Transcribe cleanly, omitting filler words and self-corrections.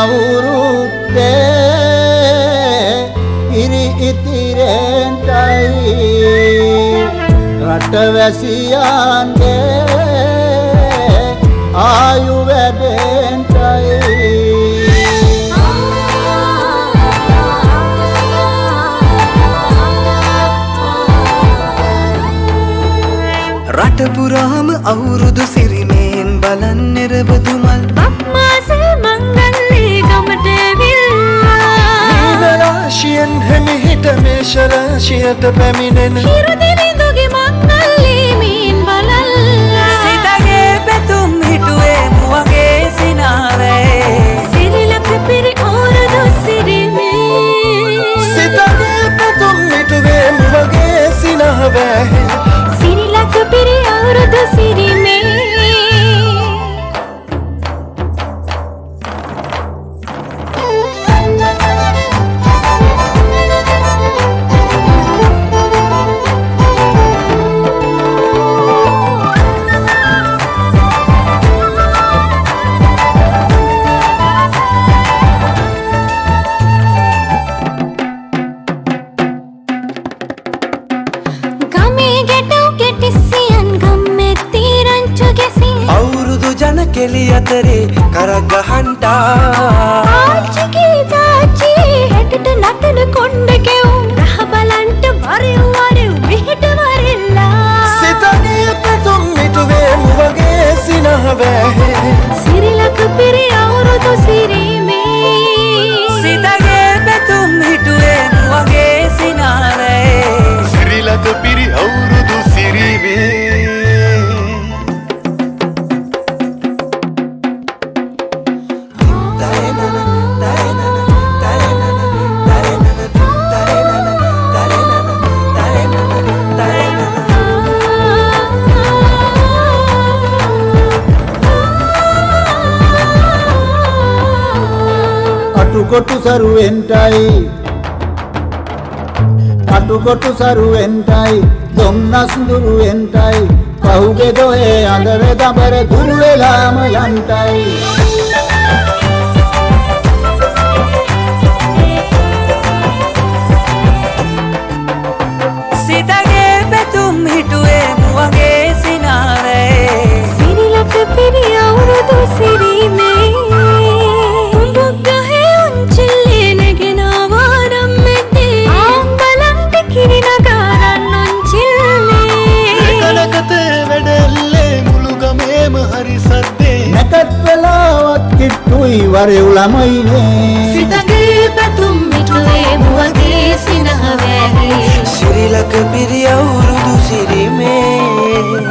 අවුරුද්දේ ඉරි ඉතිරෙන්ටයි රටවැසියන්ගේ ආයු වැඩෙන්ටයි රට පුරාම අවුරුදු සිරිමෙන් බලන්නේ රබදුමල් අප්මාසේ මංගල්ලේ ගමට ඇවිල්ලා රාශියෙන් හැමිහිට මේෂ රාශියට පැමිණෙන හිරු දෙවිඳුගේ මංගල්ලේ මීන් බලල්ලා සිතගේ පැතුම් හිටුවේ මුවගේ සිනාවේ සිරිලක පිරි අවුරුදු සිරිමේ සිතගේ පැතුම් හිටුවේ මුවගේ සිනාවේ සිරිලක පිරි අවුරුදු සිරිමේ කෙලි අතරේ කරක් ගහන්ටා ආච්චිගේ තාච්චි හෙටට නටන කොණ්ඩ කෙවුම් රහ බලන්ට වරෙව් වරෙව් මෙහෙට වරෙල්ලා සිතගේ පැතුම් මිටුවේ මුවගේ සිනහවේ සිරිලක පිරි අවුරුදු සිරිමේ සිතගේ පැතුම් හිටුවේ මුවගේ සිනාවේ සිරිලක පිරි අවුරුදු සිරිමේ අටුකොටු සරුවෙන්ටයි දොම්නස් දුරුවෙන්ටයි පහුගේ දොහේ අඳර දබර දුරු වෙලාම යන්ටයි සිතගේ පැතුම් හිටුවේ මුවගේ සිනාවේ සිරිලක පිරි අවුරුදු සිරිමේ වරෙව් ළමයිනේ සිතගේ පැතුම් මිටුවේ මුවගේ සිනහවේ සිරිලක පිරි අවුරුදු සිරිමේ